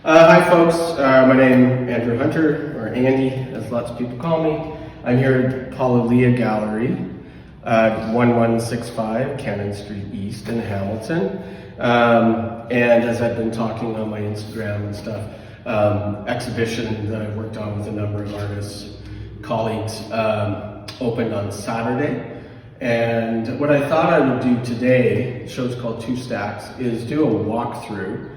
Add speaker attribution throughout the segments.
Speaker 1: Hi folks, my name is Andrew Hunter, or Andy, as lots of people call me. I'm here at Elia Gallery, 1165 Cannon Street East in Hamilton. And as I've been talking on my Instagram and stuff, exhibition that I've worked on with a number of artists, colleagues, opened on Saturday. And what I thought I would do today, the show's called Two Stacks, is do a walkthrough.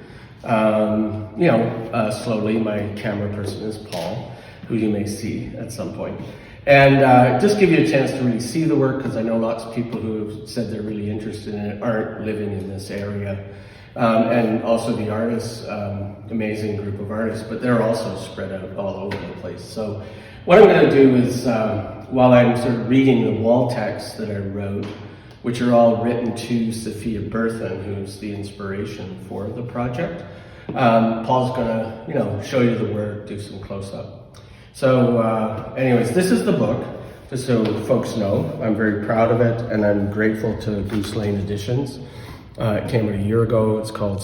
Speaker 1: Slowly. My camera person is Paul, who you may see at some point. And just give you a chance to really see the work, because I know lots of people who have said they're really interested in it aren't living in this area. And also the artists, amazing group of artists, but they're also spread out all over the place. So what I'm going to do is, while I'm sort of reading the wall texts that I wrote, which are all written to Sophia Burthen, who's the inspiration for the project, Paul's gonna, show you the work, do some close-up. So anyways, this is the book, just so folks know. I'm very proud of it, and I'm grateful to Goose Lane Editions. It came out a year ago. It's called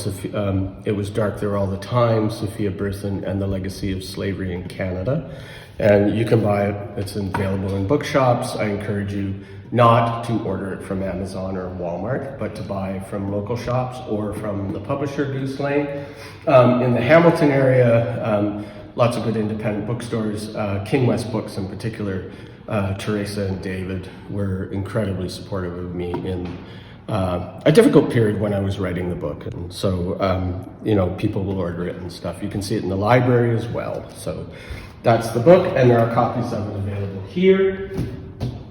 Speaker 1: It Was Dark There All the Time, Sophia Burthen and the Legacy of Slavery in Canada. And you can buy it. It's available in bookshops. I encourage you not to order it from Amazon or Walmart, but to buy from local shops or from the publisher Goose Lane. In the Hamilton area, lots of good independent bookstores. King West Books in particular, Teresa and David were incredibly supportive of me in a difficult period when I was writing the book. And so, people will order it and stuff. You can see it in the library as well. So that's the book, and there are copies of it available here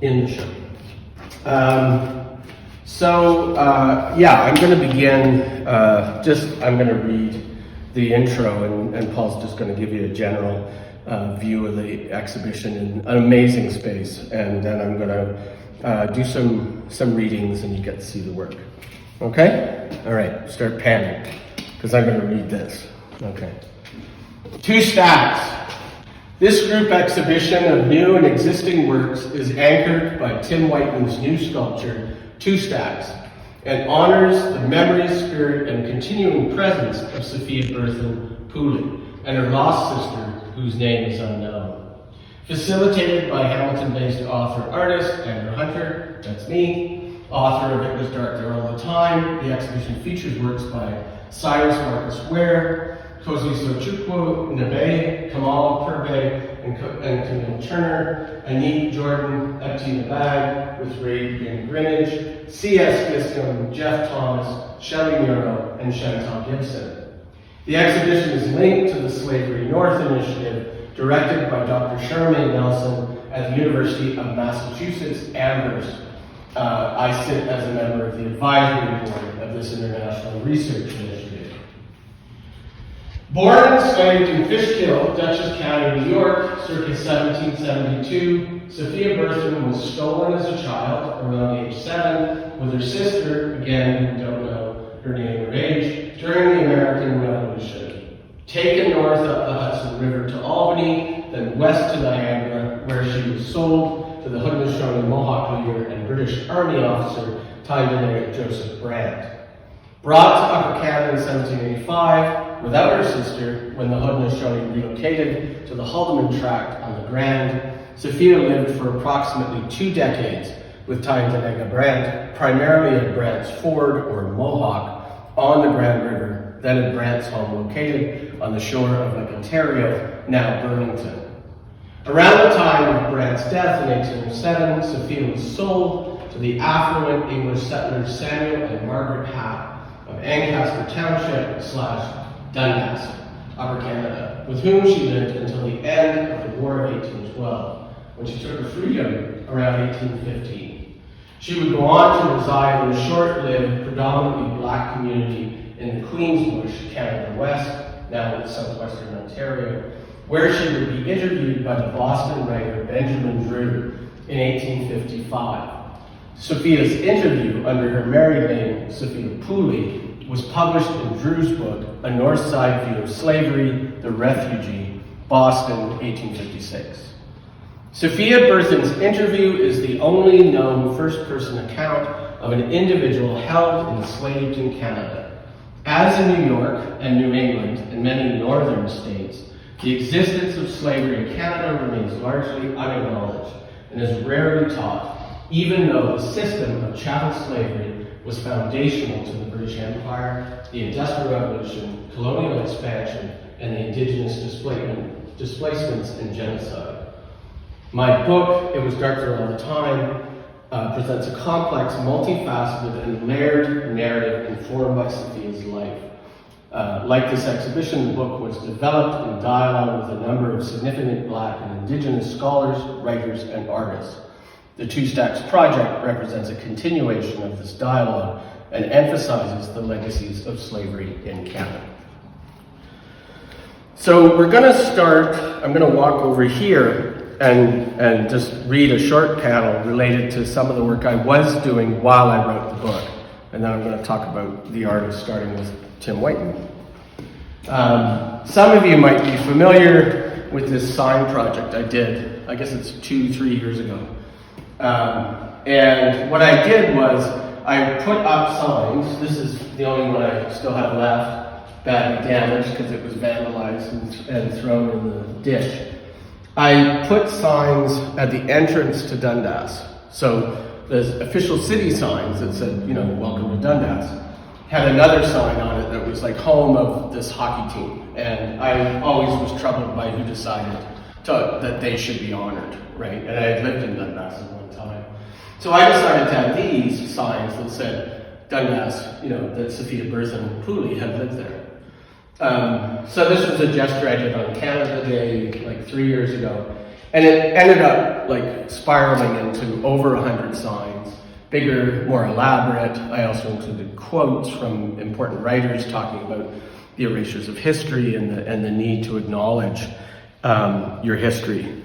Speaker 1: in the show. I'm going to begin, I'm going to read the intro, and Paul's just going to give you a general view of the exhibition in an amazing space, and then I'm going to do some readings, and you get to see the work. Okay? All right, start panning, because I'm going to read this. Okay. Two Stacks. This group exhibition of new and existing works is anchored by Tim Whiten's new sculpture, Two Stacks, and honors the memory, spirit, and continuing presence of Sophia Burthen Pooley and her lost sister, whose name is unknown. Facilitated by Hamilton-based author-artist Andrew Hunter, that's me, author of It Was Dark There All the Time. The exhibition features works by Syrus Marcus Ware, Kosisochukwu Nnebe, Camal, Pirbhai, and Camille Turner, Anique Jordan, Ebti Nabag, with Reighen Grineage, C.S. Giscombe, Jeff Thomas, Shelley, Niro, and Chantal Gibson. The exhibition is linked to the Slavery North initiative, directed by Dr. Charmaine Nelson at the University of Massachusetts, Amherst. I sit as a member of the advisory board of this international research initiative. Born and enslaved in Fishkill, Dutchess County, New York, circa 1772, Sophia Burthen was stolen as a child, around age 7, with her sister, again, we don't know her name or age, during the American Revolution. Taken north up the Hudson River to Albany, then west to Niagara, where she was sold to the Haudenosaunee Mohawk leader and British Army officer, Tyne Joseph Brant. Brought to Upper Canada in 1785, without her sister, when the Haudenosaunee relocated to the Haldimand Tract on the Grand, Sophia lived for approximately 2 decades with Tyne Brant, primarily at Brant's Ford, or Mohawk, on the Grand River, then at Brant's home located on the shore of Lake Ontario, now Burlington. Around the time of Brant's death in 1807, Sophia was sold to the affluent English settlers Samuel and Margaret Hatt of Ancaster Township / Dundas, Upper Canada, with whom she lived until the end of the War of 1812, when she took her freedom around 1815. She would go on to reside in a short-lived, predominantly black community in the Queensbush, Canada West, now in southwestern Ontario, where she would be interviewed by the Boston writer Benjamin Drew in 1855. Sophia's interview under her married name, Sophia Pooley, was published in Drew's book, A North Side View of Slavery, The Refugee, Boston, 1856. Sophia Burthen's interview is the only known first-person account of an individual held and enslaved in Canada, As in New York and New England and many northern states, the existence of slavery in Canada remains largely unacknowledged and is rarely taught, even though the system of chattel slavery was foundational to the British Empire, the Industrial Revolution, colonial expansion, and the indigenous displacements and genocide. My book, It Was Dark There All the Time, presents a complex, multifaceted, and layered narrative informed by Sophia's life. Like this exhibition, the book was developed in dialogue with a number of significant Black and Indigenous scholars, writers, and artists. The Two Stacks project represents a continuation of this dialogue and emphasizes the legacies of slavery in Canada. So we're going to start, I'm going to walk over here and just read a short panel related to some of the work I was doing while I wrote the book. And then I'm going to talk about the artist, starting with Tim Whiten. Some of you might be familiar with this sign project I did. I guess it's 2-3 years ago. And what I did was I put up signs. This is the only one I still have left, badly damaged because it was vandalized and thrown in the ditch. I put signs at the entrance to Dundas. So the official city signs that said, welcome to Dundas, had another sign on it that was like home of this hockey team. And I always was troubled by who decided that they should be honored, right? And I had lived in Dundas at one time. So I decided to have these signs that said Dundas, that Sophia Burthen Pooley had lived there. So this was a gesture I did on Canada Day, like 3 years ago. And it ended up like spiraling into over 100 signs, bigger, more elaborate. I also included quotes from important writers talking about the erasures of history and the need to acknowledge your history.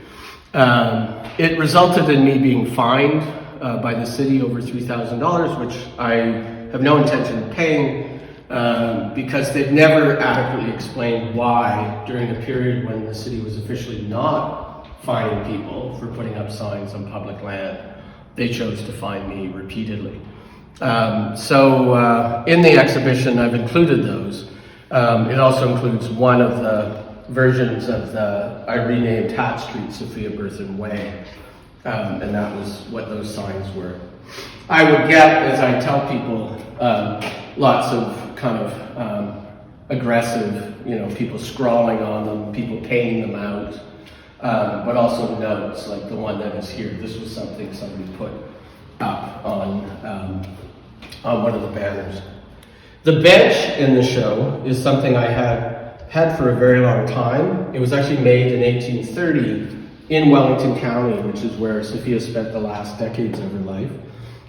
Speaker 1: It resulted in me being fined by the city over $3,000, which I have no intention of paying because they've never adequately explained why, during a period when the city was officially not fining people for putting up signs on public land, they chose to fine me repeatedly. So in the exhibition, I've included those. It also includes one of the versions of I renamed Hat Street Sophia Burthen Way, and that was what those signs were. I would get, as I tell people, lots of kind of aggressive, people scrawling on them, people painting them out, but also notes like the one that is here. This was something somebody put up on one of the banners. The bench in the show is something I had for a very long time. It was actually made in 1830 in Wellington County, which is where Sophia spent the last decades of her life.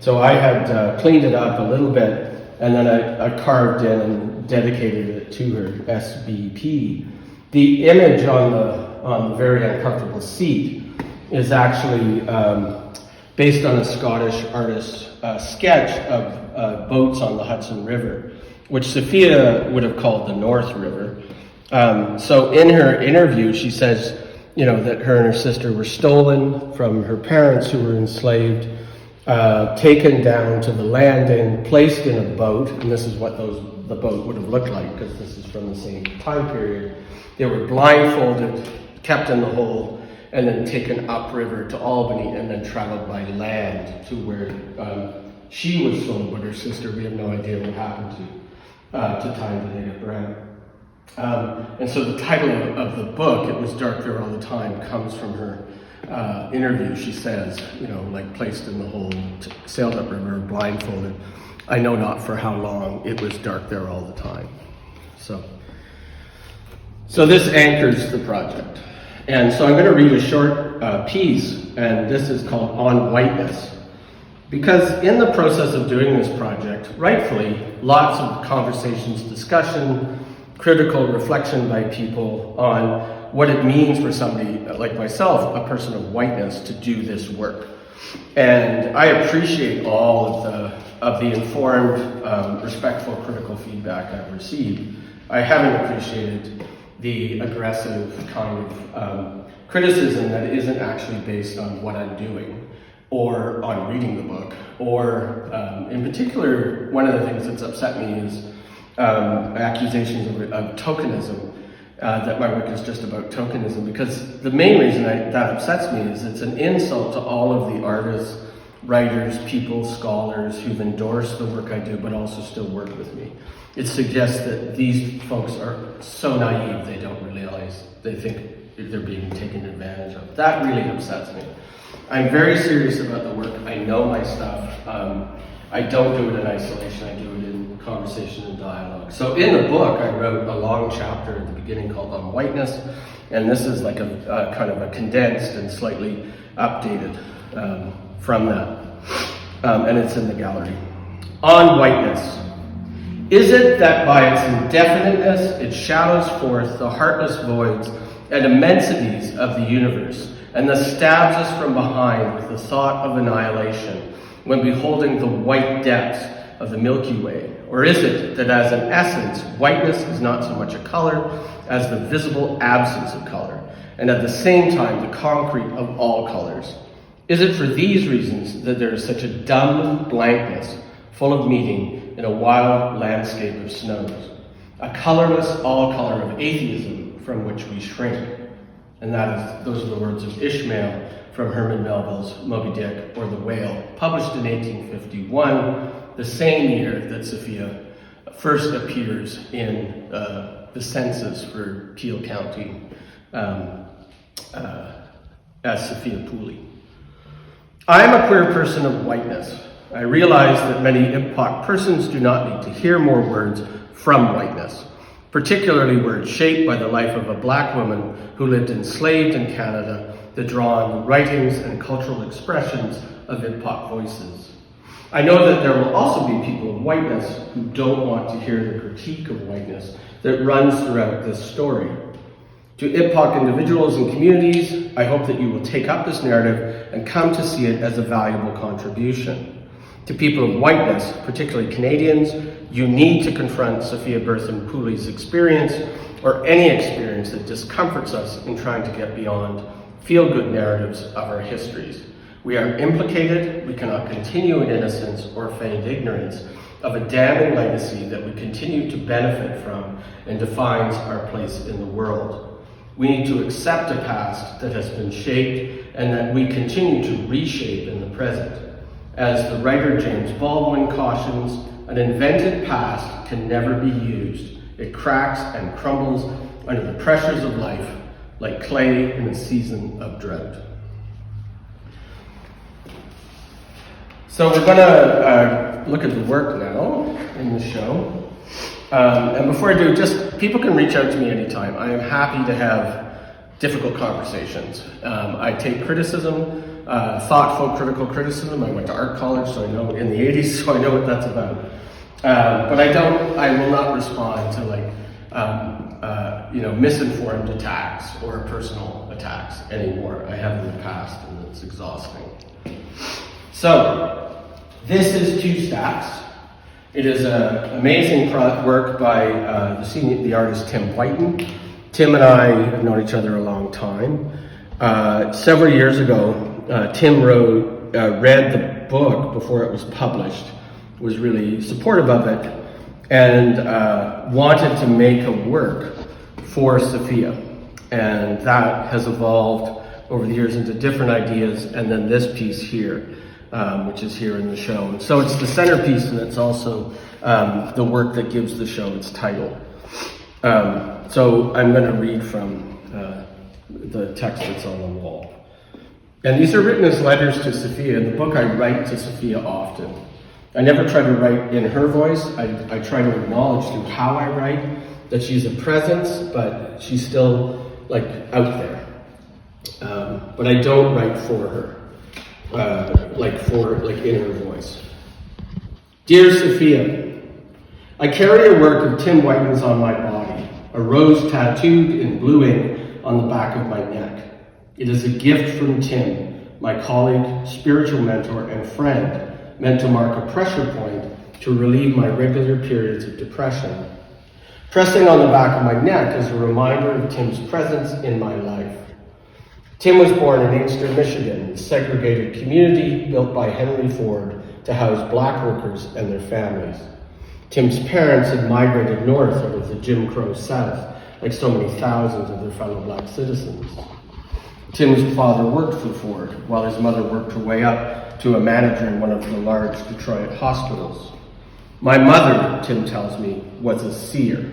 Speaker 1: So I had cleaned it up a little bit, and then I carved in and dedicated it to her, SBP. The image on the very uncomfortable seat is actually based on a Scottish artist's sketch of boats on the Hudson River, which Sophia would have called the North River. So in her interview, she says, that her and her sister were stolen from her parents who were enslaved, taken down to the landing, placed in a boat, and this is what the boat would have looked like, because this is from the same time period. They were blindfolded, kept in the hole, and then taken upriver to Albany, and then traveled by land to where she was sold, but her sister, we have no idea what happened to time the native brand. And so the title of the book, It Was Dark There All the Time, comes from her interview. She says, placed in the hole, sailed upriver, blindfolded. I know not for how long, it was dark there all the time. So this anchors the project. And so I'm going to read a short piece, and this is called On Whiteness. Because in the process of doing this project, rightfully, lots of conversations, discussion, critical reflection by people on what it means for somebody like myself, a person of whiteness, to do this work. And I appreciate all of the informed, respectful, critical feedback I've received. I haven't appreciated the aggressive kind of criticism that isn't actually based on what I'm doing or on reading the book, or in particular, one of the things that's upset me is accusations of tokenism, that my work is just about tokenism, because the main reason that upsets me is it's an insult to all of the artists, writers, people, scholars who've endorsed the work I do but also still work with me. It suggests that these folks are so naive they don't realize, they think they're being taken advantage of. That really upsets me. I'm very serious about the work. I know my stuff. I don't do it in isolation, I do it in conversation and dialogue. So in the book, I wrote a long chapter at the beginning called On Whiteness, and this is like a kind of a condensed and slightly updated from that. And it's in the gallery. On whiteness. Is it that by its indefiniteness, it shadows forth the heartless voids and immensities of the universe, and thus stabs us from behind with the thought of annihilation when beholding the white depths of the Milky Way? Or is it that as an essence, whiteness is not so much a color as the visible absence of color, and at the same time the concrete of all colors? Is it for these reasons that there is such a dumb blankness, full of meaning in a wild landscape of snows, a colorless all-color of atheism from which we shrink? And those are the words of Ishmael from Herman Melville's Moby Dick or The Whale, published in 1851, the same year that Sophia first appears in the census for Peel County as Sophia Pooley. I am a queer person of whiteness. I realize that many IPOC persons do not need to hear more words from whiteness, particularly words shaped by the life of a black woman who lived enslaved in Canada that draw on the writings and cultural expressions of IPOC voices. I know that there will also be people of whiteness who don't want to hear the critique of whiteness that runs throughout this story. To IPOC individuals and communities, I hope that you will take up this narrative and come to see it as a valuable contribution. To people of whiteness, particularly Canadians, you need to confront Sophia Burthen Pooley's experience, or any experience that discomforts us in trying to get beyond feel-good narratives of our histories. We are implicated, we cannot continue in innocence or feign ignorance of a damning legacy that we continue to benefit from and defines our place in the world. We need to accept a past that has been shaped and that we continue to reshape in the present. As the writer James Baldwin cautions, an invented past can never be used. It cracks and crumbles under the pressures of life like clay in a season of drought. So we're going to look at the work now in the show. And before I do, just people can reach out to me anytime. I am happy to have difficult conversations. I take criticism, thoughtful, critical criticism. I went to art college, so I know in the 80s, so I know what that's about. But I will not respond to misinformed attacks or personal attacks anymore. I have in the past, and it's exhausting. So, this is Two Stacks. It is an amazing work by the artist Tim Whiten. Tim and I have known each other a long time. Several years ago, Tim read the book before it was published, was really supportive of it, and wanted to make a work for Sophia. And that has evolved over the years into different ideas, and then this piece here, which is here in the show. And so it's the centerpiece, and it's also the work that gives the show its title. So I'm going to read from the text that's on the wall. And these are written as letters to Sophia. In the book, I write to Sophia often. I never try to write in her voice. I try to acknowledge through how I write that she's a presence, but she's still out there. But I don't write for her. In her voice. Dear Sophia, I carry a work of Tim Whiten's on my body, a rose tattooed in blue ink on the back of my neck. It is a gift from Tim, my colleague, spiritual mentor, and friend, meant to mark a pressure point to relieve my regular periods of depression. Pressing on the back of my neck is a reminder of Tim's presence in my life. Tim was born in Inkster, Michigan, a segregated community built by Henry Ford to house black workers and their families. Tim's parents had migrated north out of the Jim Crow South, like so many thousands of their fellow black citizens. Tim's father worked for Ford, while his mother worked her way up to a manager in one of the large Detroit hospitals. My mother, Tim tells me, was a seer.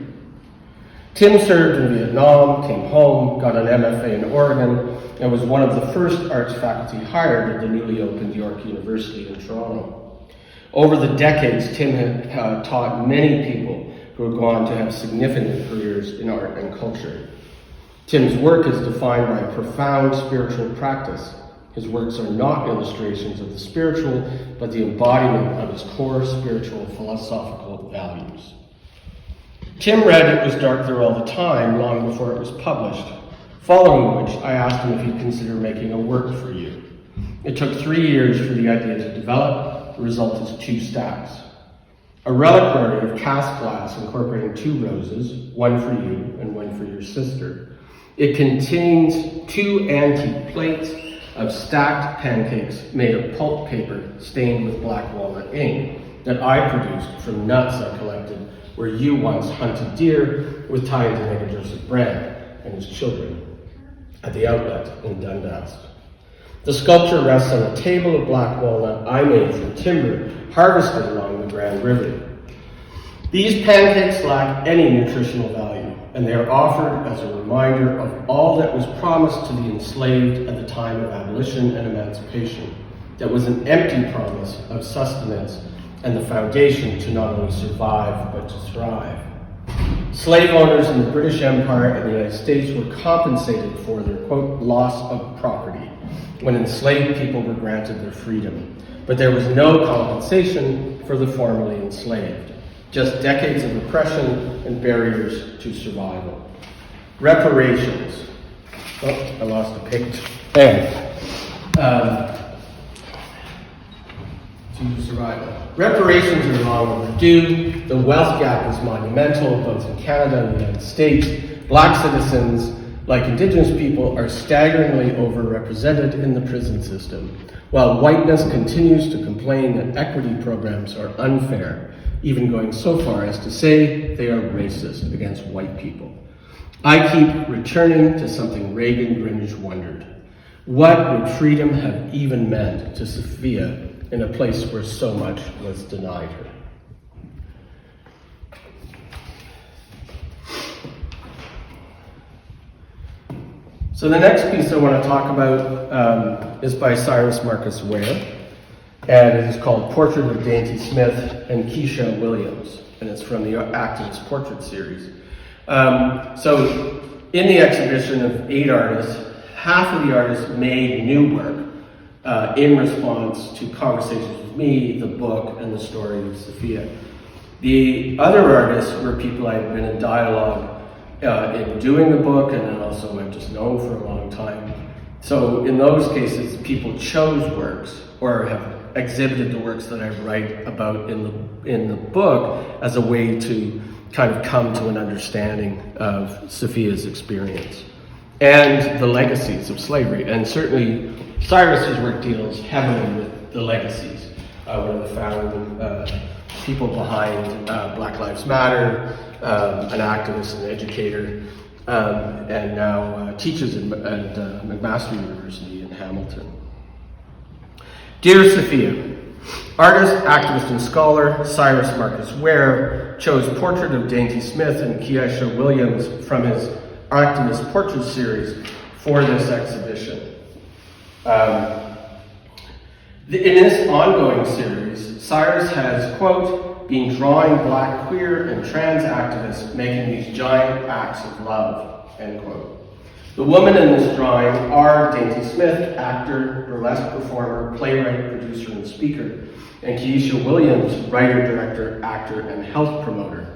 Speaker 1: Tim served in Vietnam, came home, got an MFA in Oregon, and was one of the first arts faculty hired at the newly opened York University in Toronto. Over the decades, Tim had taught many people who would go on to have significant careers in art and culture. Tim's work is defined by profound spiritual practice. His works are not illustrations of the spiritual, but the embodiment of his core spiritual philosophical values. Tim read It Was Dark There All the Time long before it was published, following which I asked him if he'd consider making a work for you. It took 3 years for the idea to develop. The result is 2 stacks. A reliquary of cast glass incorporating 2 roses, one for you and one for your sister. It contains 2 antique plates of stacked pancakes made of pulp paper stained with black walnut ink that I produced from nuts I collected where you once hunted deer with tie-ins to Joseph Brand and his children at the outlet in Dundas. The sculpture rests on a table of black walnut I made from timber harvested along the Grand River. These pancakes lack any nutritional value, and they are offered as a reminder of all that was promised to the enslaved at the time of abolition and emancipation, that was an empty promise of sustenance and the foundation to not only survive, but to thrive. Slave owners in the British Empire and the United States were compensated for their, quote, loss of property when enslaved people were granted their freedom. But there was no compensation for the formerly enslaved, just decades of oppression and barriers to survival. Reparations. Oh, I lost a page. There. To survival. Reparations are long overdue. The wealth gap is monumental, both in Canada and the United States. Black citizens, like Indigenous people, are staggeringly overrepresented in the prison system, while whiteness continues to complain that equity programs are unfair, even going so far as to say they are racist against white people. I keep returning to something Reighen Grineage wondered. What would freedom have even meant to Sophia in a place where so much was denied her? So the next piece I want to talk about is by Syrus Marcus Ware, and it is called Portrait of Dainty Smith and Keisha Williams, and it's from the Activist Portrait series. So in the exhibition of 8 artists, half of the artists made new work in response to conversations with me, the book, and the story of Sophia. The other artists were people I had been in dialogue in doing the book, and then also I've just known for a long time. So in those cases, people chose works or have exhibited the works that I write about in the book as a way to kind of come to an understanding of Sophia's experience and the legacies of slavery. And certainly Cyrus's work deals heavily with the legacies. One of the founding people behind Black Lives Matter, an activist and educator, and now teaches at McMaster University in Hamilton. Dear Sophia, artist, activist, and scholar Syrus Marcus Ware chose Portrait of Dainty Smith and Keisha Williams from his Activist Portrait series for this exhibition. In this ongoing series, Syrus has, quote, been drawing Black, queer, and trans activists making these giant acts of love, end quote. The women in this drawing are Dainty Smith, actor, burlesque performer, playwright, producer, and speaker, and Keisha Williams, writer, director, actor, and health promoter.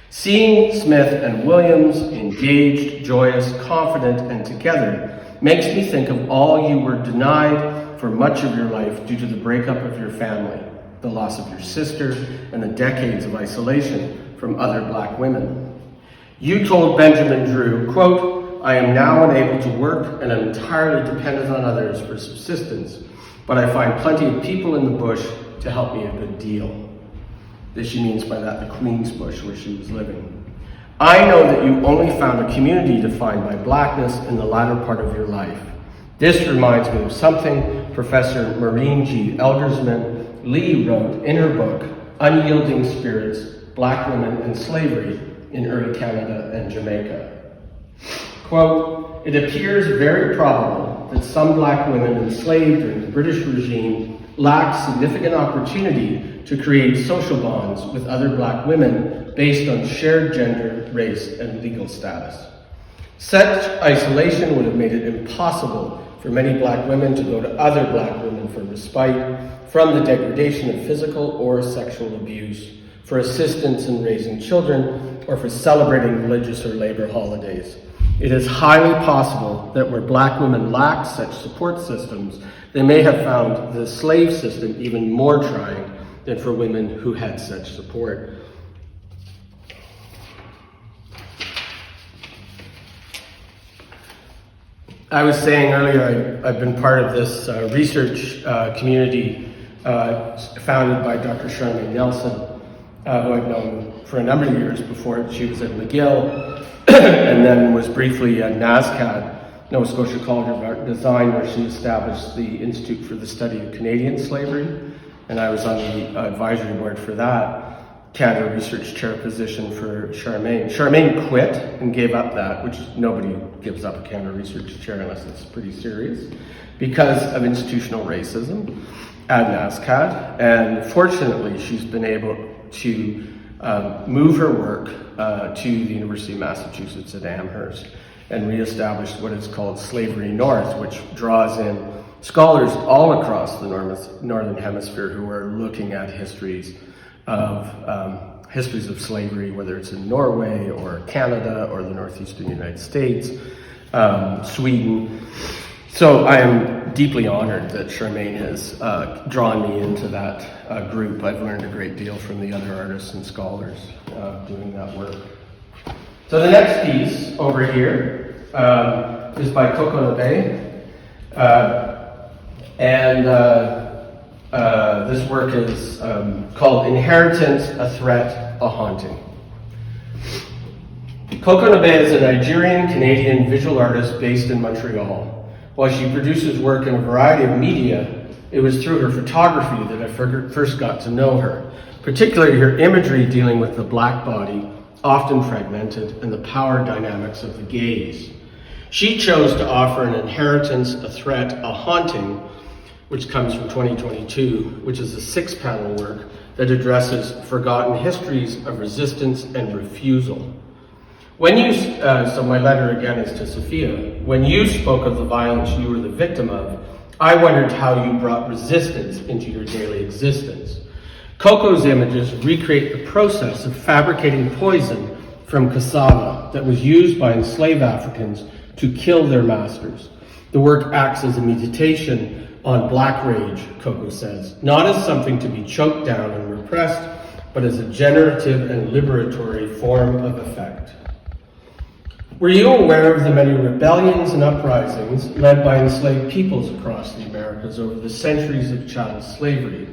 Speaker 1: Seeing Smith and Williams engaged, joyous, confident, and together makes me think of all you were denied for much of your life due to the breakup of your family, the loss of your sister, and the decades of isolation from other Black women. You told Benjamin Drew, quote, I am now unable to work and am entirely dependent on others for subsistence, but I find plenty of people in the bush to help me a good deal. that she means by that the Queen's Bush where she was living. I know that you only found a community defined by blackness in the latter part of your life. This reminds me of something Professor Maureen G. Eldersman Lee wrote in her book, Unyielding Spirits, Black Women and Slavery in Early Canada and Jamaica. Quote, it appears very probable that some black women enslaved during the British regime lacked significant opportunity to create social bonds with other black women based on shared gender, race, and legal status. Such isolation would have made it impossible for many black women to go to other black women for respite from the degradation of physical or sexual abuse, for assistance in raising children, or for celebrating religious or labor holidays. It is highly possible that where black women lacked such support systems, they may have found the slave system even more trying than for women who had such support. I was saying earlier, I've been part of this research community founded by Dr. Charmaine Nelson, who I've known for a number of years before she was at McGill, and then was briefly at NASCAD, Nova Scotia College of Art and Design, where she established the Institute for the Study of Canadian Slavery, and I was on the advisory board for that. Canada Research Chair position for Charmaine. Charmaine quit and gave up that, which nobody gives up a Canada Research Chair unless it's pretty serious, because of institutional racism at NASCAD. And fortunately, she's been able to move her work to the University of Massachusetts at Amherst and reestablished what is called Slavery North, which draws in scholars all across the Northern Hemisphere who are looking at histories of slavery, whether it's in Norway or Canada or the northeastern United States, Sweden. So I am deeply honored that Charmaine has drawn me into that group. I've learned a great deal from the other artists and scholars doing that work. So the next piece over here is by Anique Jordan. This work is called Inheritance, a Threat, a Haunting. Anique Jordan is a Nigerian-Canadian visual artist based in Montreal. While she produces work in a variety of media, it was through her photography that I first got to know her, particularly her imagery dealing with the black body, often fragmented, and the power dynamics of the gaze. She chose to offer an inheritance, a threat, a haunting, which comes from 2022, which is a 6-panel work that addresses forgotten histories of resistance and refusal. When you, so my letter again is to Sophia, when you spoke of the violence you were the victim of, I wondered how you brought resistance into your daily existence. Coco's images recreate the process of fabricating poison from cassava that was used by enslaved Africans to kill their masters. The work acts as a meditation on black rage, Coco says, not as something to be choked down and repressed, but as a generative and liberatory form of effect. Were you aware of the many rebellions and uprisings led by enslaved peoples across the Americas over the centuries of chattel slavery?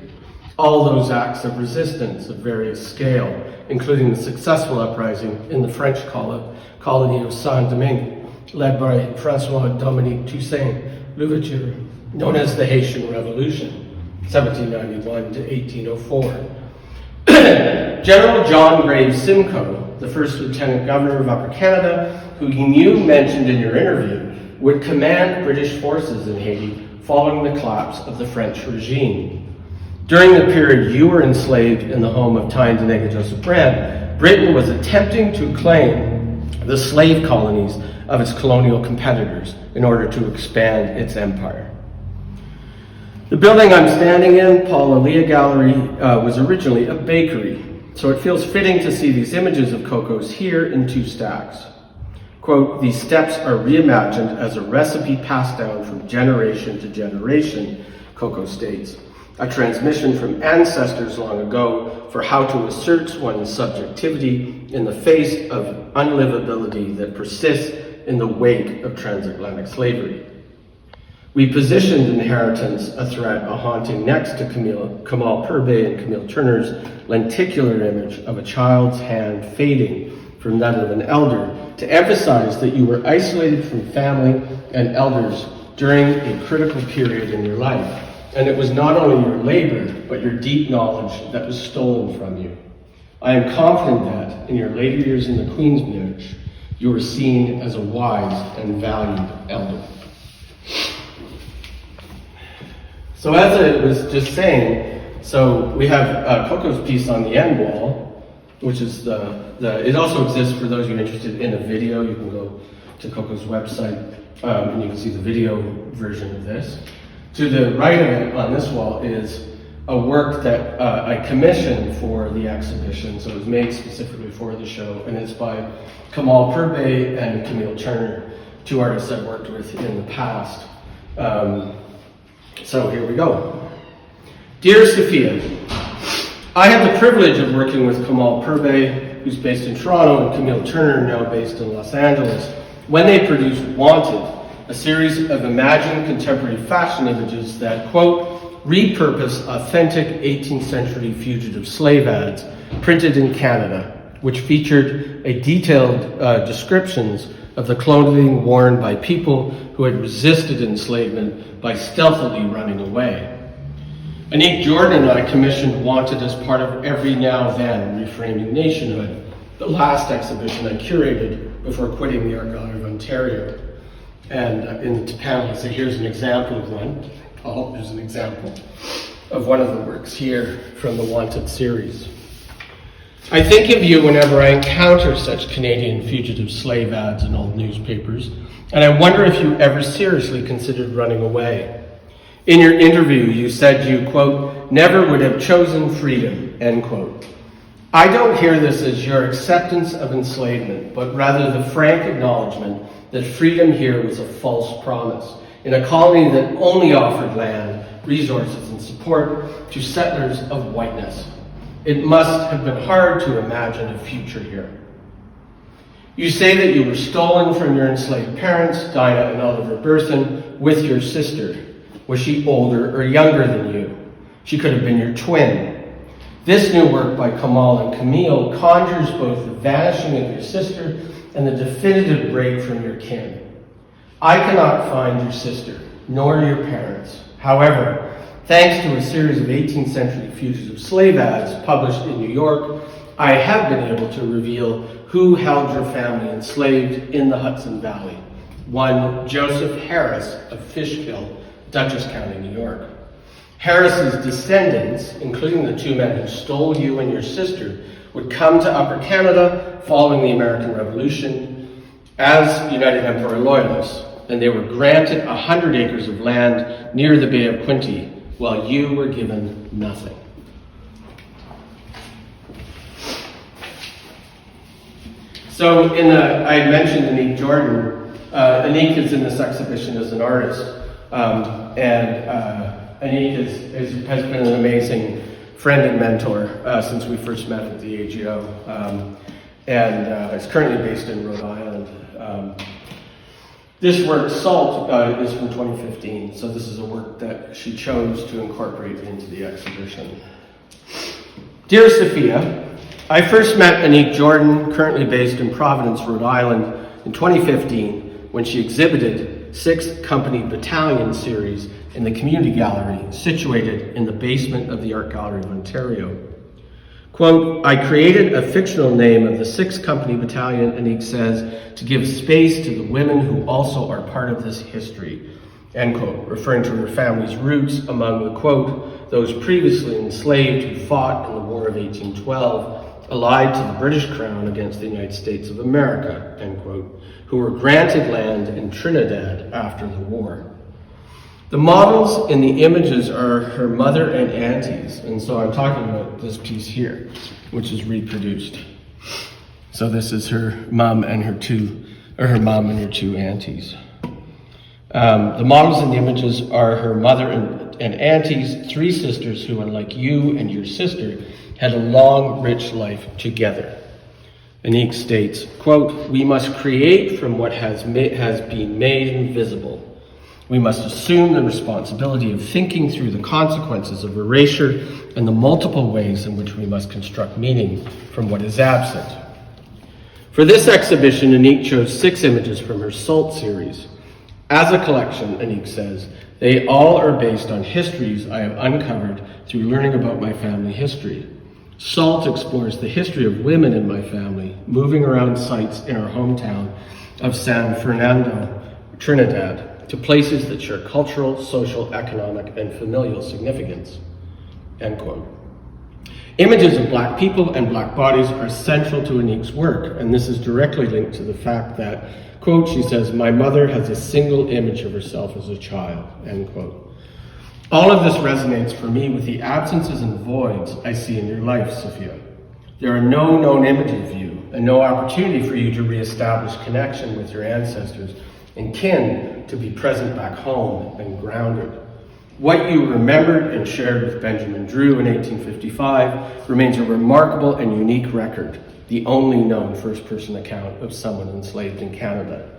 Speaker 1: All those acts of resistance of various scale, including the successful uprising in the French colony of Saint-Domingue, led by François-Dominique Toussaint Louverture, known as the Haitian Revolution, 1791 to 1804. General John Graves Simcoe, the first Lieutenant Governor of Upper Canada, who you mentioned in your interview, would command British forces in Haiti following the collapse of the French regime. During the period you were enslaved in the home of Tyne Danego Joseph Brand, Britain was attempting to claim the slave colonies of its colonial competitors in order to expand its empire. The building I'm standing in, Paul Elia Gallery, was originally a bakery, so it feels fitting to see these images of Coco's here in 2 stacks. Quote, these steps are reimagined as a recipe passed down from generation to generation, Coco states, a transmission from ancestors long ago for how to assert one's subjectivity in the face of unlivability that persists in the wake of transatlantic slavery. We positioned inheritance, a threat, a haunting, next to Camal Pirbhai and Camille Turner's lenticular image of a child's hand fading from that of an elder, to emphasize that you were isolated from family and elders during a critical period in your life. And it was not only your labor, but your deep knowledge that was stolen from you. I am confident that, in your later years in the Queen's marriage, you were seen as a wise and valued elder. So as I was just saying, so we have Coco's piece on the end wall, which is it also exists for those of you interested in a video. You can go to Coco's website and you can see the video version of this. To the right of it on this wall is a work that I commissioned for the exhibition, so it was made specifically for the show, and it's by Camal Pirbhai and Camille Turner, two artists I've worked with in the past. So here we go. Dear Sophia, I had the privilege of working with Camal Pirbhai, who's based in Toronto, and Camille Turner, now based in Los Angeles, when they produced Wanted, a series of imagined contemporary fashion images that, quote, repurpose authentic 18th century fugitive slave ads printed in Canada, which featured a detailed descriptions of the clothing worn by people who had resisted enslavement by stealthily running away. Anique Jordan and I commissioned Wanted as part of Every Now Then, Reframing Nationhood, the last exhibition I curated before quitting the Art Gallery of Ontario. And in the panel, I say, here's an example of one. Oh, there's an example of one of the works here from the Wanted series. I think of you whenever I encounter such Canadian fugitive slave ads in old newspapers, and I wonder if you ever seriously considered running away. In your interview, you said you, quote, never would have chosen freedom, end quote. I don't hear this as your acceptance of enslavement, but rather the frank acknowledgement that freedom here was a false promise, in a colony that only offered land, resources, and support to settlers of whiteness. It must have been hard to imagine a future here. You say that you were stolen from your enslaved parents, Dinah and Oliver Burthen, with your sister. Was she older or younger than you? She could have been your twin. This new work by Camal and Camille conjures both the vanishing of your sister and the definitive break from your kin. I cannot find your sister, nor your parents. However, thanks to a series of 18th century fugitive slave ads published in New York, I have been able to reveal who held your family enslaved in the Hudson Valley. One Joseph Harris of Fishkill, Dutchess County, New York. Harris's descendants, including the two men who stole you and your sister, would come to Upper Canada following the American Revolution as United Empire Loyalists, and they were granted 100 acres of land near the Bay of Quinte, while you were given nothing. So I mentioned Anique Jordan. Anique is in this exhibition as an artist, Anique has been an amazing friend and mentor since we first met at the AGO, and is currently based in Rhode Island. This work, Salt, is from 2015, so this is a work that she chose to incorporate into the exhibition. Dear Sophia, I first met Anique Jordan, currently based in Providence, Rhode Island, in 2015 when she exhibited 6th Company Battalion series in the Community Gallery, situated in the basement of the Art Gallery of Ontario. Quote, I created a fictional name of the 6th Company Battalion, Anique says, to give space to the women who also are part of this history, end quote, referring to her family's roots among the, quote, those previously enslaved who fought in the War of 1812, allied to the British Crown against the United States of America, end quote, who were granted land in Trinidad after the war. The models in the images are her mother and aunties, and so I'm talking about this piece here, which is reproduced. So this is her mom and her two aunties. The models in the images are her mother and aunties, 3 sisters who, unlike you and your sister, had a long, rich life together. Anique states, quote, we must create from what has been made invisible. We must assume the responsibility of thinking through the consequences of erasure and the multiple ways in which we must construct meaning from what is absent. For this exhibition, Anique chose 6 images from her SALT series. As a collection, Anique says, they all are based on histories I have uncovered through learning about my family history. SALT explores the history of women in my family, moving around sites in our hometown of San Fernando, Trinidad, to places that share cultural, social, economic, and familial significance. End quote. Images of Black people and Black bodies are central to Anique's work, and this is directly linked to the fact that, quote, she says, my mother has a single image of herself as a child, end quote. All of this resonates for me with the absences and voids I see in your life, Sophia. There are no known images of you, and no opportunity for you to reestablish connection with your ancestors and kin to be present back home and grounded. What you remembered and shared with Benjamin Drew in 1855 remains a remarkable and unique record, the only known first-person account of someone enslaved in Canada.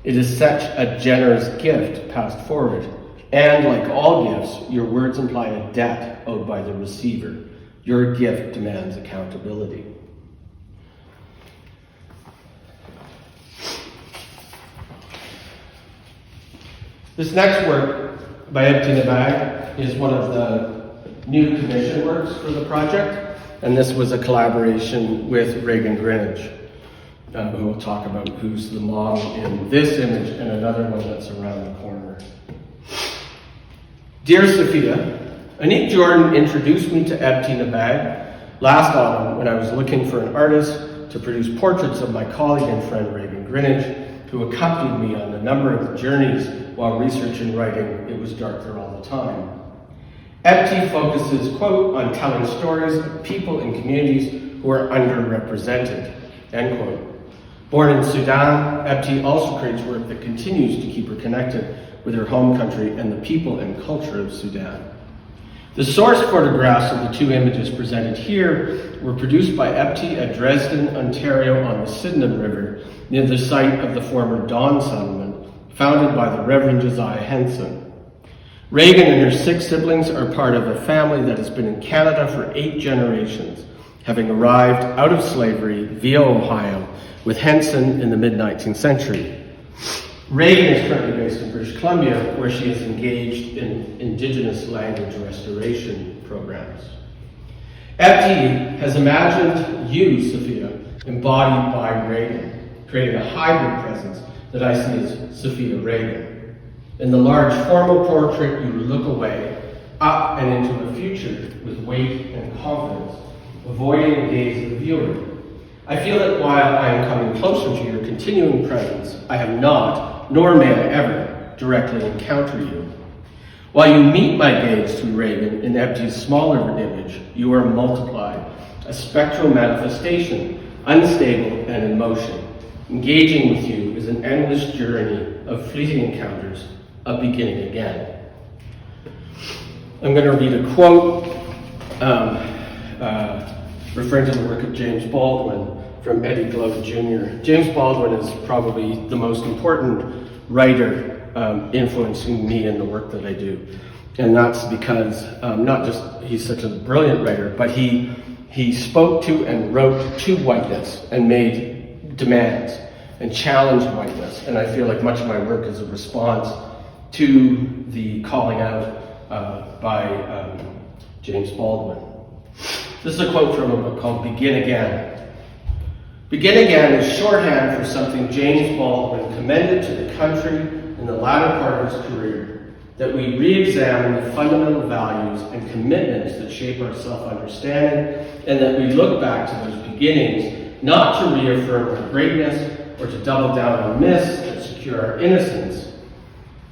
Speaker 1: It is such a generous gift passed forward, and like all gifts, your words imply a debt owed by the receiver. Your gift demands accountability. This next work by Ebti Nabag is one of the new commission works for the project, and this was a collaboration with Reighen Grineage, who will talk about who's the model in this image and another one that's around the corner. Dear Sophia, Anique Jordan introduced me to Ebti Nabag last autumn when I was looking for an artist to produce portraits of my colleague and friend Reighen Grineage, who accompanied me on a number of journeys while research and writing It Was Dark There All the Time. Ebti focuses, quote, on telling stories of people and communities who are underrepresented, end quote. Born in Sudan, Ebti also creates work that continues to keep her connected with her home country and the people and culture of Sudan. The source photographs of the 2 images presented here were produced by Ebti at Dresden, Ontario on the Sydenham River, near the site of the former Dawn settlement, founded by the Reverend Josiah Henson. Reighen and her 6 siblings are part of a family that has been in Canada for 8 generations, having arrived out of slavery via Ohio with Henson in the mid-19th century. Reighen is currently based in British Columbia, where she is engaged in Indigenous language restoration programs. Ebti has imagined you, Sophia, embodied by Reighen, creating a hybrid presence that I see as Sophia Reighen. In the large formal portrait, you look away, up and into the future with weight and confidence, avoiding the gaze of the viewer. I feel that while I am coming closer to your continuing presence, I have not, nor may I ever, directly encounter you. While you meet my gaze through Reighen in Ebti's smaller image, you are multiplied, a spectral manifestation, unstable and in motion. Engaging with you is an endless journey of fleeting encounters, of beginning again. I'm going to read a quote referring to the work of James Baldwin from Eddie Glover Jr. James Baldwin is probably the most important writer influencing me in the work that I do. And that's because not just he's such a brilliant writer, but he spoke to and wrote to whiteness and made demands and challenged whiteness. And I feel like much of my work is a response to the calling out by James Baldwin. This is a quote from a book called Begin Again. Begin Again is shorthand for something James Baldwin commended to the country in the latter part of his career, that we re-examine the fundamental values and commitments that shape our self-understanding, and that we look back to those beginnings, not to reaffirm our greatness or to double down on myths that secure our innocence,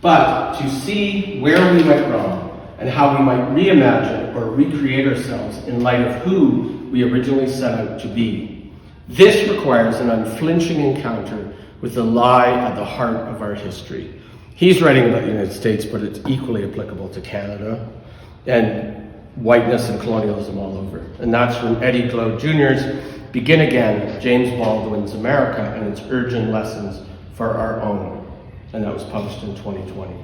Speaker 1: but to see where we went wrong and how we might reimagine or recreate ourselves in light of who we originally set out to be. This requires an unflinching encounter with the lie at the heart of our history. He's writing about the United States, but it's equally applicable to Canada and whiteness and colonialism all over. And that's from Eddie Glover Jr.'s Begin Again, James Baldwin's America and its Urgent Lessons for Our Own. And that was published in 2020.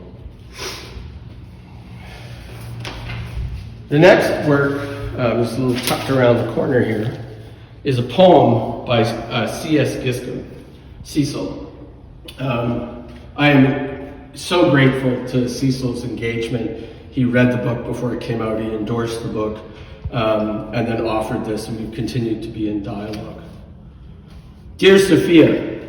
Speaker 1: The next work, is a little tucked around the corner here, is a poem by C.S. Giscombe, Cecil. I am so grateful to Cecil's engagement. He read the book before it came out, he endorsed the book, and then offered this, and we've continued to be in dialogue. Dear Sophia,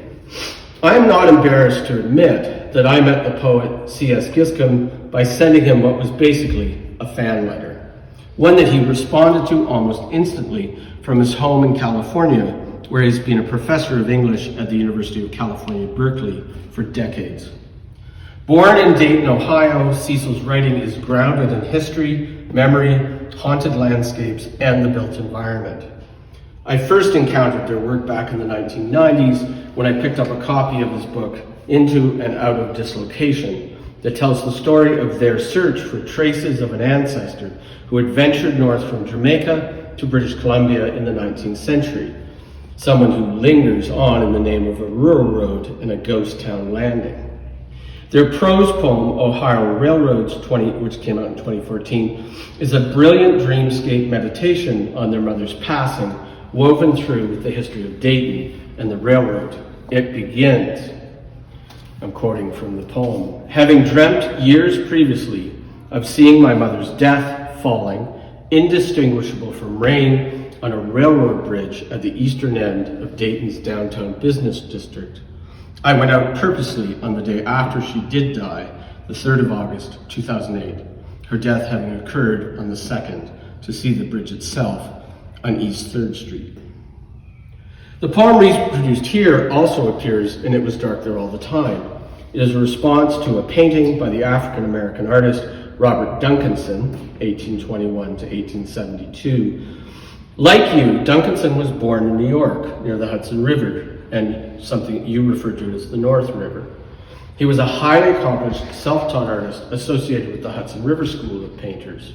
Speaker 1: I am not embarrassed to admit that I met the poet C.S. Giscombe by sending him what was basically a fan letter, one that he responded to almost instantly from his home in California, where he's been a professor of English at the University of California, Berkeley, for decades. Born in Dayton, Ohio, Cecil's writing is grounded in history, memory, haunted landscapes, and the built environment. I first encountered their work back in the 1990s when I picked up a copy of his book, Into and Out of Dislocation, that tells the story of their search for traces of an ancestor who had ventured north from Jamaica to British Columbia in the 19th century, someone who lingers on in the name of a rural road and a ghost town landing. Their prose poem, Ohio Railroads, which came out in 2014, is a brilliant dreamscape meditation on their mother's passing, woven through with the history of Dayton and the railroad. It begins, I'm quoting from the poem, having dreamt years previously of seeing my mother's death falling, indistinguishable from rain, on a railroad bridge at the eastern end of Dayton's downtown business district. I went out purposely on the day after she did die, the 3rd of August, 2008, her death having occurred on the 2nd, to see the bridge itself on East 3rd Street. The poem reproduced here also appears in It Was Dark There All the Time. It is a response to a painting by the African-American artist Robert Duncanson, 1821 to 1872. Like you, Duncanson was born in New York, near the Hudson River, and something you refer to as the North River. He was a highly accomplished, self-taught artist associated with the Hudson River School of Painters.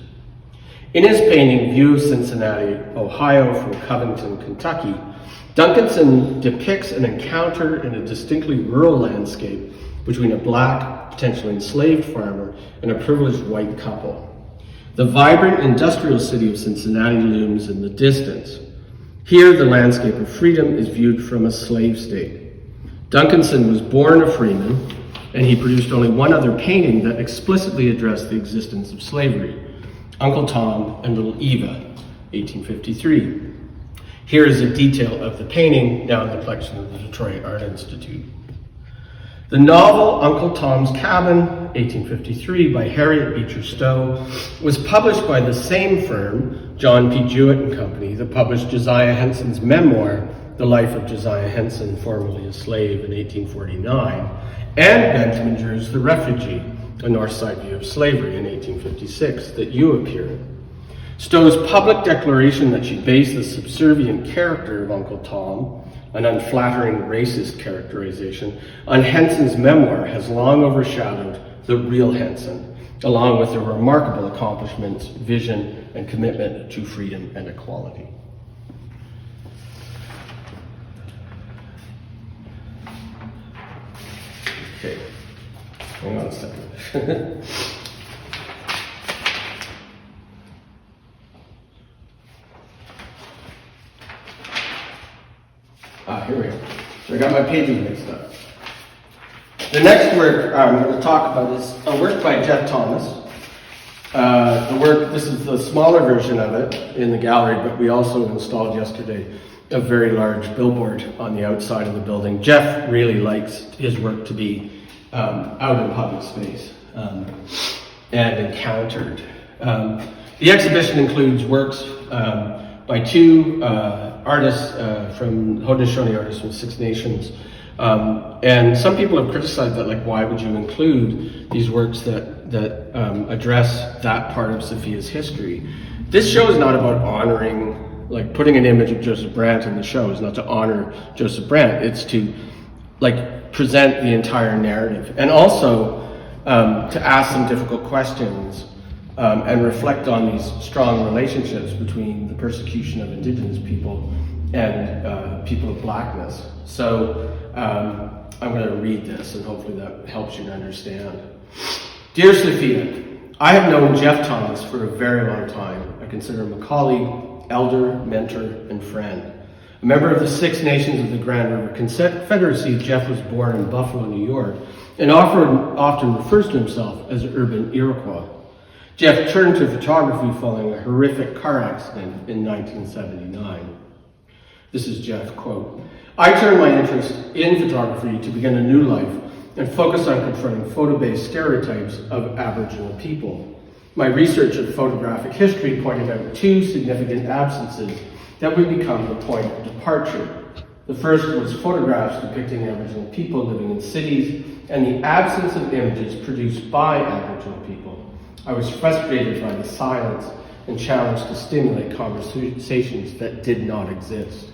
Speaker 1: In his painting, View of Cincinnati, Ohio from Covington, Kentucky, Duncanson depicts an encounter in a distinctly rural landscape between a black, potentially enslaved farmer and a privileged white couple. The vibrant industrial city of Cincinnati looms in the distance. Here, the landscape of freedom is viewed from a slave state. Duncanson was born a freeman, and he produced only one other painting that explicitly addressed the existence of slavery, Uncle Tom and Little Eva, 1853. Here is a detail of the painting, now in the collection of the Detroit Art Institute. The novel Uncle Tom's Cabin, 1853, by Harriet Beecher Stowe, was published by the same firm, John P. Jewett and Company, that published Josiah Henson's memoir, The Life of Josiah Henson, formerly a slave, in 1849, and Benjamin Drew's The Refugee, a North Side view of slavery, in 1856, that you appear in. Stowe's public declaration that she based the subservient character of Uncle Tom, an unflattering racist characterization, on Henson's memoir has long overshadowed the real Henson, along with their remarkable accomplishments, vision, and commitment to freedom and equality. Okay, hang on a second. Here we go. So I got my paging mixed up. The next work I'm going to talk about is a work by Jeff Thomas. This is the smaller version of it in the gallery, but we also installed yesterday a very large billboard on the outside of the building. Jeff really likes his work to be out in public space and encountered. The exhibition includes works by two artists from Haudenosaunee artists from Six Nations. And some people have criticized that, like, why would you include these works that address that part of Sophia's history? This show is not about honoring, like, putting an image of Joseph Brant in the show is not to honor Joseph Brant. It's to, like, present the entire narrative. And also to ask some difficult questions and reflect on these strong relationships between the persecution of Indigenous people and people of Blackness. So I'm going to read this, and hopefully that helps you to understand. Dear Sophia, I have known Jeff Thomas for a very long time. I consider him a colleague, elder, mentor, and friend. A member of the Six Nations of the Grand River Confederacy, Jeff was born in Buffalo, New York, and often refers to himself as urban Iroquois. Jeff turned to photography following a horrific car accident in 1979. This is Jeff, quote, "I turned my interest in photography to begin a new life and focus on confronting photo-based stereotypes of Aboriginal people. My research of photographic history pointed out two significant absences that would become the point of departure. The first was photographs depicting Aboriginal people living in cities and the absence of images produced by Aboriginal people. I was frustrated by the silence and challenged to stimulate conversations that did not exist."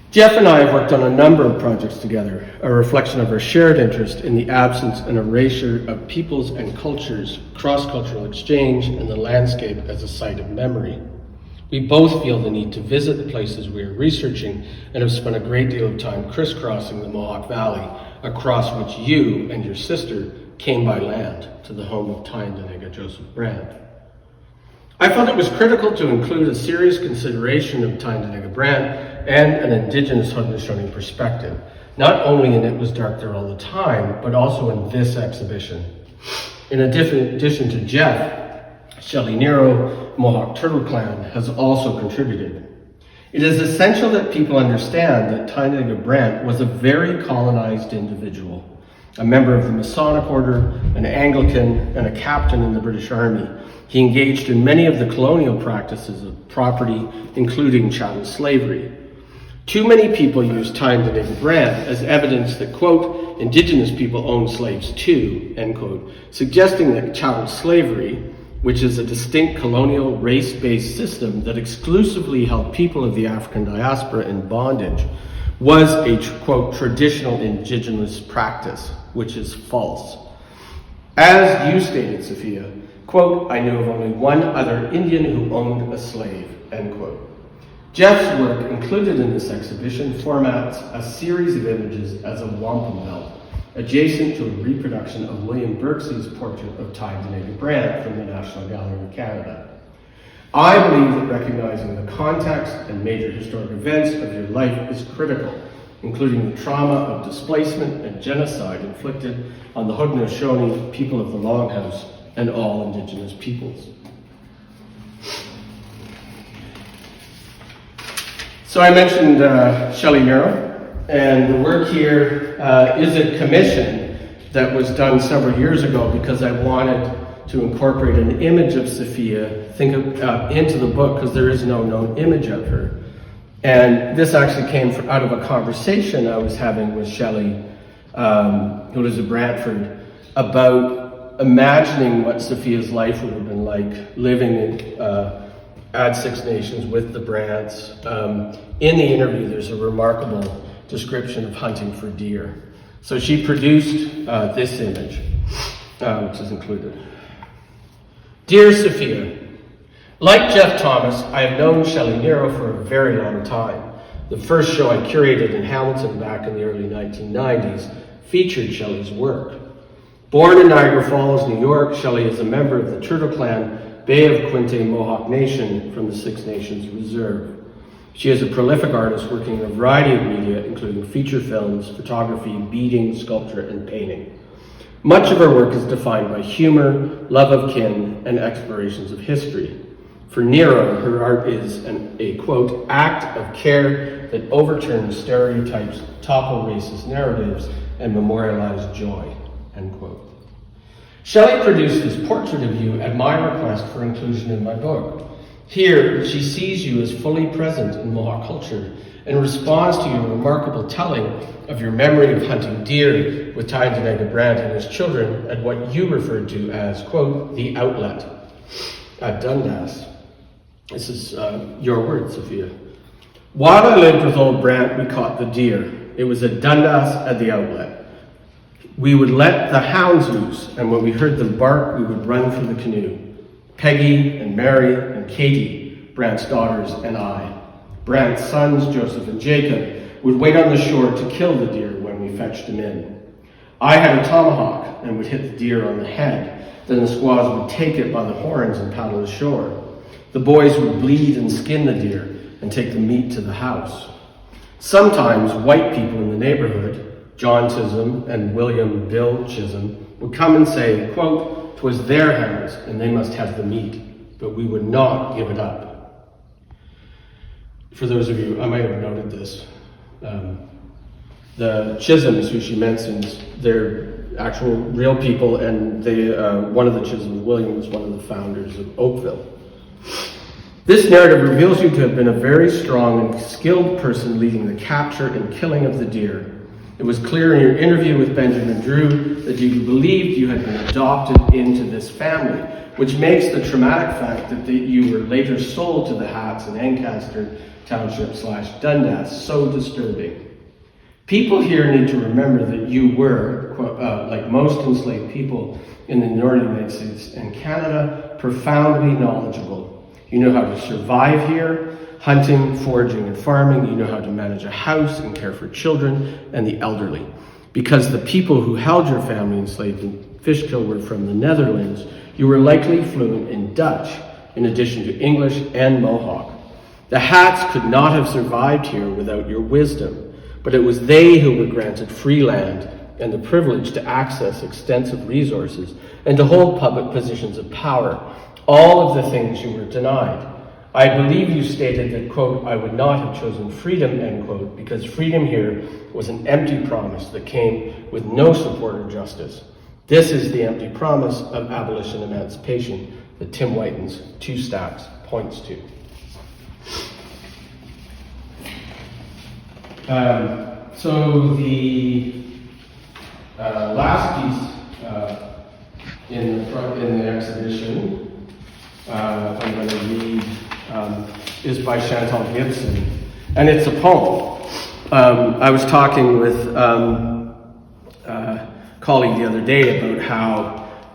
Speaker 1: Jeff and I have worked on a number of projects together, a reflection of our shared interest in the absence and erasure of peoples and cultures, cross-cultural exchange, and the landscape as a site of memory. We both feel the need to visit the places we are researching and have spent a great deal of time crisscrossing the Mohawk Valley, across which you and your sister came by land to the home of Tyendinaga Joseph Brand. I felt it was critical to include a serious consideration of Tyendinaga Brand and an Indigenous Haudenosaunee perspective, not only in It Was Dark There All the Time, but also in this exhibition. In addition to Jeff, Shelley Niro, Mohawk Turtle Clan, has also contributed. It is essential that people understand that Tyendinaga Brand was a very colonized individual, a member of the Masonic Order, an Anglican, and a captain in the British Army. He engaged in many of the colonial practices of property, including chattel slavery. Too many people use Tyendinaga Brand as evidence that, quote, Indigenous people owned slaves too, end quote, suggesting that chattel slavery, which is a distinct colonial race-based system that exclusively held people of the African diaspora in bondage, was a, quote, traditional Indigenous practice, which is false. As you stated, Sophia, quote, I knew of only one other Indian who owned a slave, end quote. Jeff's work included in this exhibition formats a series of images as a wampum belt, adjacent to a reproduction of William Birksey's portrait of Tyendinaga Brand from the National Gallery of Canada. I believe that recognizing the context and major historic events of your life is critical, including the trauma of displacement and genocide inflicted on the Haudenosaunee, people of the Longhouse, and all Indigenous peoples. So I mentioned Shelley Niro, and the work here is a commission that was done several years ago because I wanted to incorporate an image of Sophia into the book because there is no known image of her. And this actually came out of a conversation I was having with Shelley, who lives in Brantford, about imagining what Sophia's life would have been like living in at Six Nations with the Brants. In the interview, there's a remarkable description of hunting for deer. So she produced this image, which is included. Dear Sophia, like Jeff Thomas, I have known Shelley Niro for a very long time. The first show I curated in Hamilton back in the early 1990s featured Shelley's work. Born in Niagara Falls, New York, Shelley is a member of the Turtle Clan Bay of Quinte Mohawk Nation from the Six Nations Reserve. She is a prolific artist working in a variety of media, including feature films, photography, beading, sculpture, and painting. Much of her work is defined by humor, love of kin, and explorations of history. For Niro, her art is a, quote, act of care that overturns stereotypes, topple racist narratives, and memorialize joy, end quote. Shelley produced this portrait of you at my request for inclusion in my book. Here, she sees you as fully present in Mohawk culture and responds to your remarkable telling of your memory of hunting deer with Tyendinaga Brand and his children at what you referred to as, quote, the outlet at Dundas. This is your word, Sophia. While I lived with old Brant, we caught the deer. It was at Dundas at the outlet. We would let the hounds loose, and when we heard them bark, we would run for the canoe. Peggy and Mary and Katie, Brant's daughters, and I. Brant's sons, Joseph and Jacob, would wait on the shore to kill the deer when we fetched them in. I had a tomahawk and would hit the deer on the head. Then the squaws would take it by the horns and paddle ashore. The boys would bleed and skin the deer and take the meat to the house. Sometimes white people in the neighborhood, John Chisholm and William Bill Chisholm, would come and say, quote, "'Twas their hands and they must have the meat, but we would not give it up." For those of you, I might have noted this, the Chisholms who she mentions, they're actual real people, and they, one of the Chisholms, William, was one of the founders of Oakville. This narrative reveals you to have been a very strong and skilled person leading the capture and killing of the deer. It was clear in your interview with Benjamin Drew that you believed you had been adopted into this family, which makes the traumatic fact that you were later sold to the Hats in Ancaster Township / Dundas so disturbing. People here need to remember that you were, like most enslaved people in the northern United States and Canada, profoundly knowledgeable. You know how to survive here, hunting, foraging, and farming. You know how to manage a house and care for children and the elderly. Because the people who held your family enslaved in Fishkill were from the Netherlands, you were likely fluent in Dutch, in addition to English and Mohawk. The Hats could not have survived here without your wisdom, but it was they who were granted free land and the privilege to access extensive resources and to hold public positions of power, all of the things you were denied. I believe you stated that, quote, "I would not have chosen freedom," end quote, because freedom here was an empty promise that came with no support or justice. This is the empty promise of abolition emancipation that Tim Whiten's Two Stacks points to. So the last piece in the exhibition I'm going to read is by Chantal Gibson, and it's a poem. I was talking with a colleague the other day about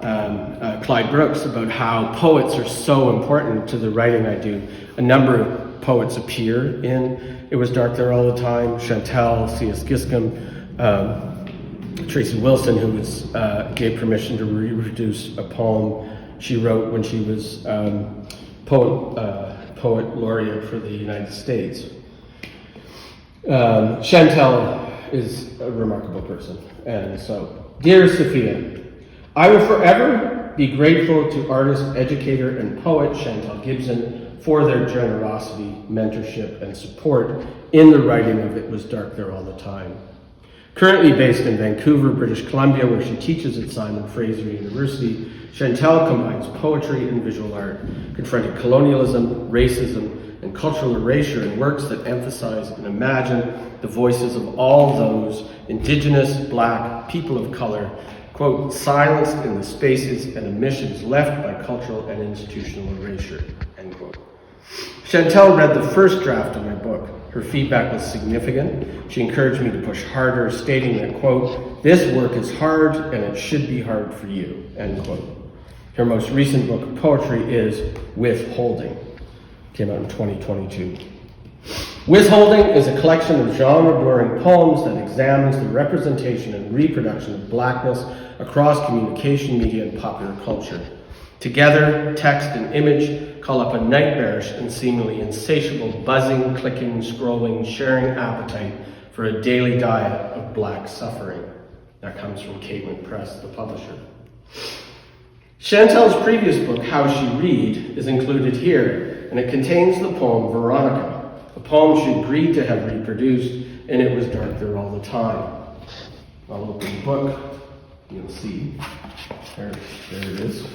Speaker 1: how Clyde Brooks, about how poets are so important to the writing I do. A number of poets appear in It Was Dark There All the Time. Chantal, C.S. Giscombe, Tracy Wilson, who gave permission to reproduce a poem she wrote when she was poet laureate for the United States. Chantal is a remarkable person. And so, dear Sophia, I will forever be grateful to artist, educator, and poet Chantal Gibson for their generosity, mentorship, and support in the writing of It Was Dark There All the Time. Currently based in Vancouver, British Columbia, where she teaches at Simon Fraser University, Chantal combines poetry and visual art, confronting colonialism, racism, and cultural erasure in works that emphasize and imagine the voices of all those Indigenous, Black, people of color, quote, silenced in the spaces and emissions left by cultural and institutional erasure, end quote. Chantal read the first draft of my book. Her feedback was significant. She encouraged me to push harder, stating that, quote, "This work is hard and it should be hard for you," end quote. Her most recent book of poetry is Withholding. Came out in 2022. Withholding is a collection of genre-blurring poems that examines the representation and reproduction of Blackness across communication, media, and popular culture. Together, text and image call up a nightmarish and seemingly insatiable buzzing, clicking, scrolling, sharing appetite for a daily diet of Black suffering. That comes from Caitlin Press, the publisher. Chantal's previous book, How She Read, is included here, and it contains the poem Veronica, a poem she agreed to have reproduced, and It Was Dark There All the Time. I'll open the book, you'll see. There it is.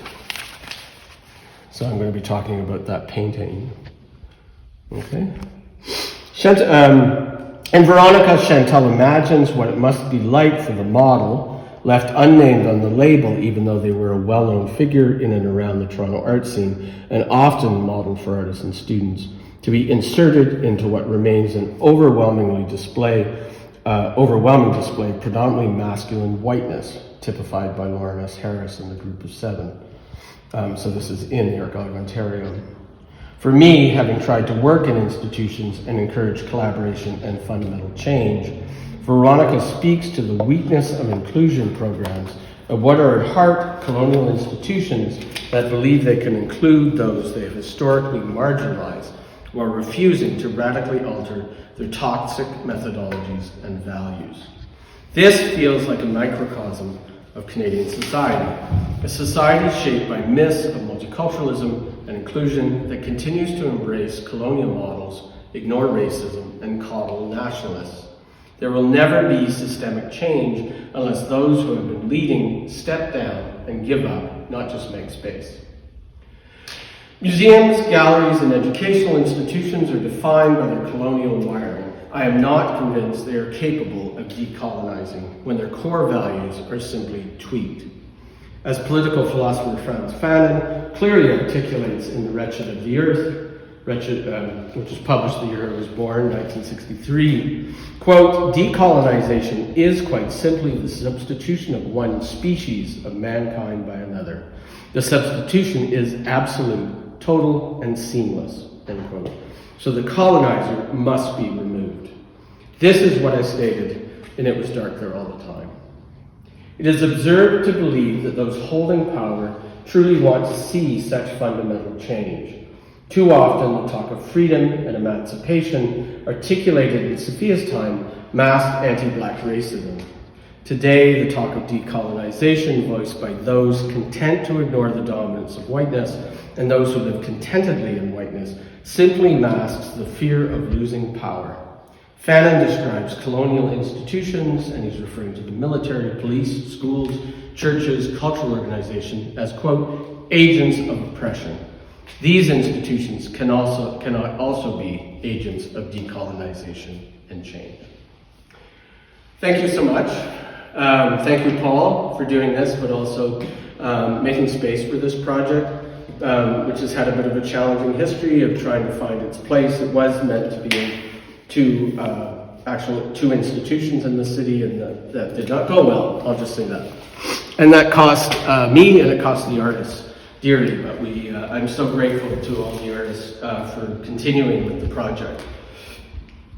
Speaker 1: So I'm going to be talking about that painting. Okay. In Veronica, Chantal imagines what it must be like for the model, left unnamed on the label, even though they were a well-known figure in and around the Toronto art scene, and often modeled for artists and students, to be inserted into what remains an overwhelming display of predominantly masculine whiteness, typified by Lauren S. Harris and the Group of Seven. So this is in the Archive of Ontario. For me, having tried to work in institutions and encourage collaboration and fundamental change, Veronica speaks to the weakness of inclusion programs of what are at heart colonial institutions that believe they can include those they have historically marginalized while refusing to radically alter their toxic methodologies and values. This feels like a microcosm of Canadian society, a society shaped by myths of multiculturalism and inclusion that continues to embrace colonial models, ignore racism, and coddle nationalists. There will never be systemic change unless those who have been leading step down and give up, not just make space. Museums, galleries, and educational institutions are defined by their colonial wiring. I am not convinced they are capable of decolonizing when their core values are simply tweaked. As political philosopher Frantz Fanon clearly articulates in The Wretched of the Earth, which was published the year I was born, 1963, quote, decolonization is quite simply the substitution of one species of mankind by another. The substitution is absolute, total, and seamless, end quote. So the colonizer must be removed. This is what I stated, and it was dark there all the time. It is absurd to believe that those holding power truly want to see such fundamental change. Too often, the talk of freedom and emancipation, articulated in Sophia's time, masked anti-black racism. Today, the talk of decolonization, voiced by those content to ignore the dominance of whiteness and those who live contentedly in whiteness, simply masks the fear of losing power. Fanon describes colonial institutions, and he's referring to the military, police, schools, churches, cultural organizations, as, quote, agents of oppression. These institutions cannot also be agents of decolonization and change. Thank you so much. Thank you, Paul, for doing this, but also making space for this project, which has had a bit of a challenging history of trying to find its place. It was meant to be two institutions in the city, and that did not go well, I'll just say that. And that cost me and it cost the artists dearly, but I'm so grateful to all the artists for continuing with the project.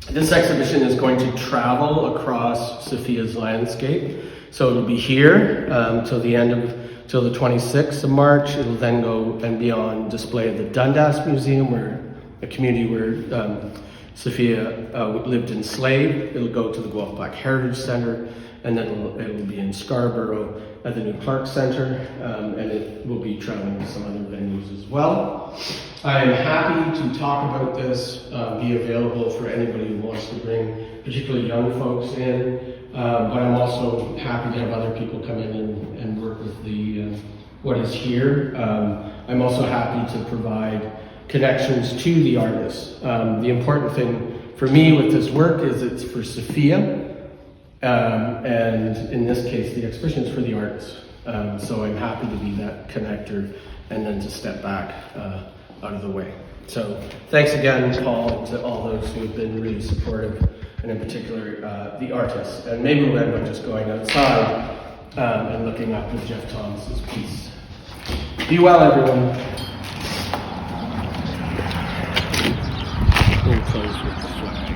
Speaker 1: This exhibition is going to travel across Sophia's landscape, so it'll be here till the 26th of March. It'll then go and be on display at the Dundas Museum, a community where Sophia lived enslaved. It'll go to the Guelph Black Heritage Center, and then it'll be in Scarborough at the New Clark Center, and it will be traveling to some other venues as well. I am happy to talk about this, be available for anybody who wants to bring particularly young folks in, but I'm also happy to have other people come in and work with what is here. I'm also happy to provide connections to the artists. The important thing for me with this work is it's for Sophia, and in this case, the exhibition is for the artists. So I'm happy to be that connector and then to step back out of the way. So thanks again, Paul, and to all those who have been really supportive, and in particular, the artists. And maybe we'll end up just going outside and looking up with Jeff Thomas's piece. Be well, everyone. We'll close with the flag.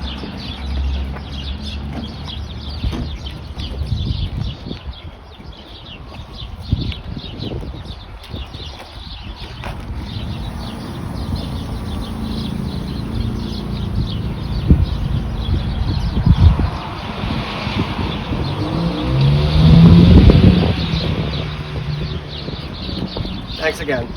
Speaker 1: Thanks again.